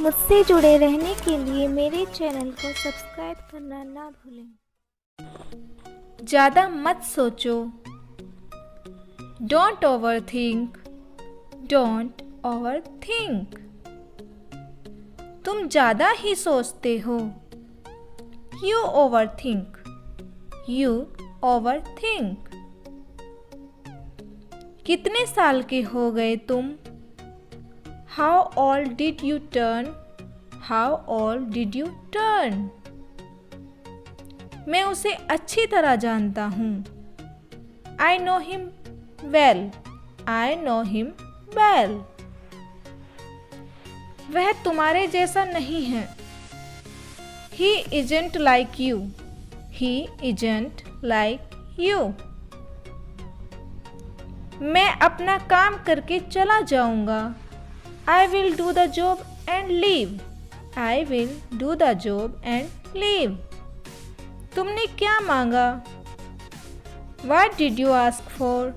मुझसे जुड़े रहने के लिए मेरे चैनल को सब्सक्राइब करना ना भूलें। ज़्यादा मत सोचो। Don't overthink. Don't overthink. तुम ज़्यादा ही सोचते हो। You overthink. You overthink. कितने साल के हो गए तुम? How old did you turn? How old did you turn? मैं उसे अच्छी तरह जानता हूँ। I know him well. I know him well. वह तुम्हारे जैसा नहीं है। He isn't like you. He isn't like you. मैं अपना काम करके चला जाऊंगा। I will do the job and leave. I will do the job and leave. तुमने क्या मांगा? What did you ask for?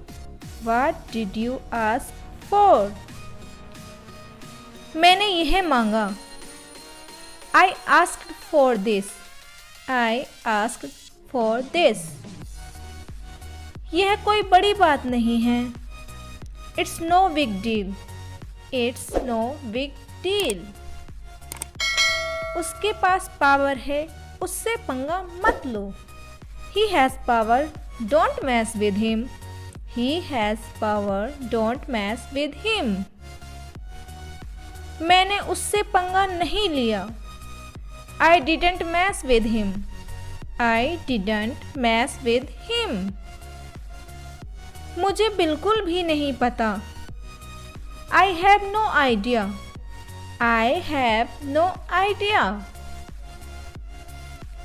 What did you ask for? मैंने यह मांगा। I asked for this. I asked for this. यह कोई बड़ी बात नहीं है। It's no big deal. It's no big deal. उसके पास पावर है, उससे पंगा मत लो। He has power, don't mess with him. He has power, don't mess with him. मैंने उससे पंगा नहीं लिया। I didn't mess with him. I didn't mess with him. मुझे बिल्कुल भी नहीं पता। I have no idea. I have no idea.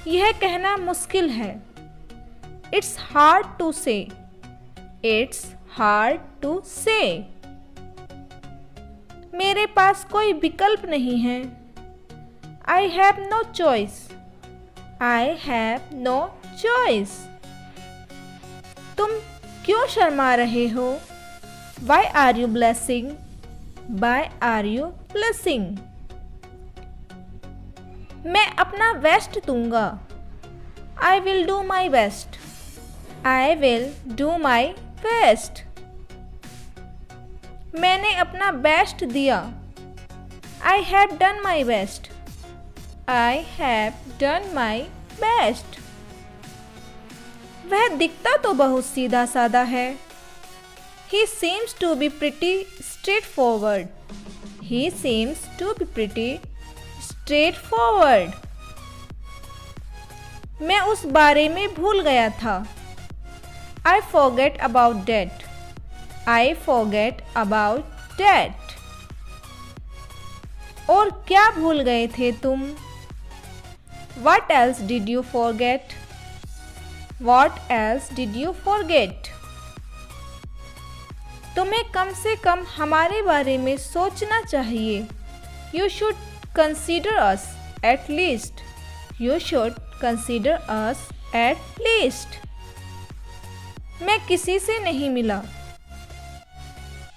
यह कहना मुश्किल है। It's hard to say. It's hard to say. मेरे पास कोई विकल्प नहीं है। I have no choice. I have no choice. तुम क्यों शर्मा रहे हो? Why are you blushing? Why are you blushing? मैं अपना बेस्ट दूंगा। I will do my best. I will do my best. मैंने अपना बेस्ट दिया। I have done my best. I have done my best. वह दिखता तो बहुत सीधा साधा है। He seems to be pretty straightforward. He seems to be pretty straightforward. मैं उस बारे में भूल गया था। I forget about that. I forget about that. और क्या भूल गए थे तुम? What else did you forget? What else did you forget? तुम्हें कम से कम हमारे बारे में सोचना चाहिए। You should consider us at least. You should consider us at least. मैं किसी से नहीं मिला।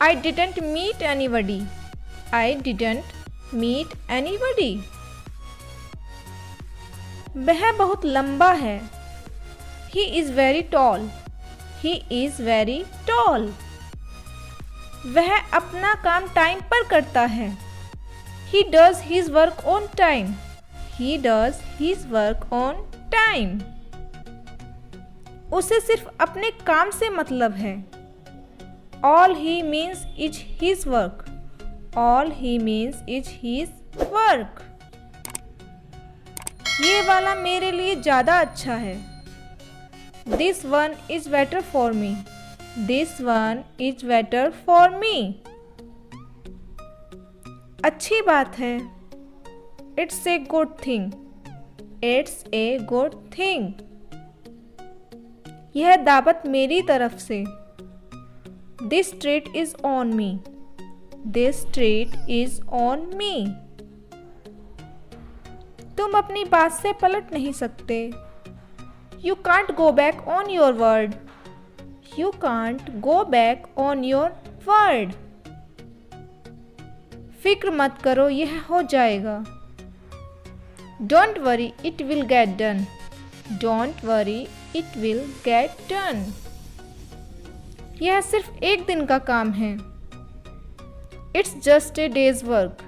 I didn't meet anybody. I didn't meet anybody. वह बहुत लंबा है। He is very tall. He is very tall. वह अपना काम टाइम पर करता है। He does his work on time. He does his work on time. उसे सिर्फ अपने काम से मतलब है। All he means is his work. All he means is his work. ये वाला मेरे लिए ज़्यादा अच्छा है। This one is better for me. This one is better for me. अच्छी बात है। It's a good thing. It's a good thing. यह दावत मेरी तरफ से। This treat is on me. This treat is on me. तुम अपनी बात से पलट नहीं सकते। You can't go back on your word. You can't go back on your word. फिक्र मत करो, यह हो जाएगा। Don't worry it will get done. Don't worry it will get done. यह सिर्फ एक दिन का काम है। It's just a days work.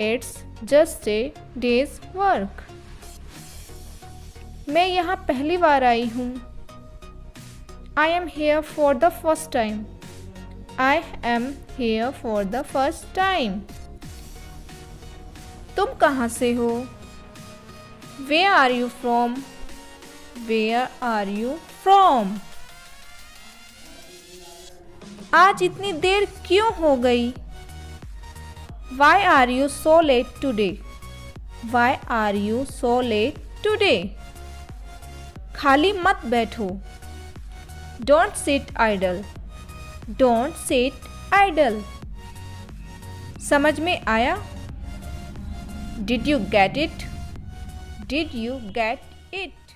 It's just a days work. मैं यहाँ पहली बार आई हूँ। I am here for the first time. I am here for the first time. तुम कहाँ से हो? Where are you from? Where are you from? आज इतनी देर क्यों हो गई? Why are you so late today? Why are you so late today? खाली मत बैठो। Don't sit idle. Don't sit idle. समझ में आया? Did you get it? Did you get it?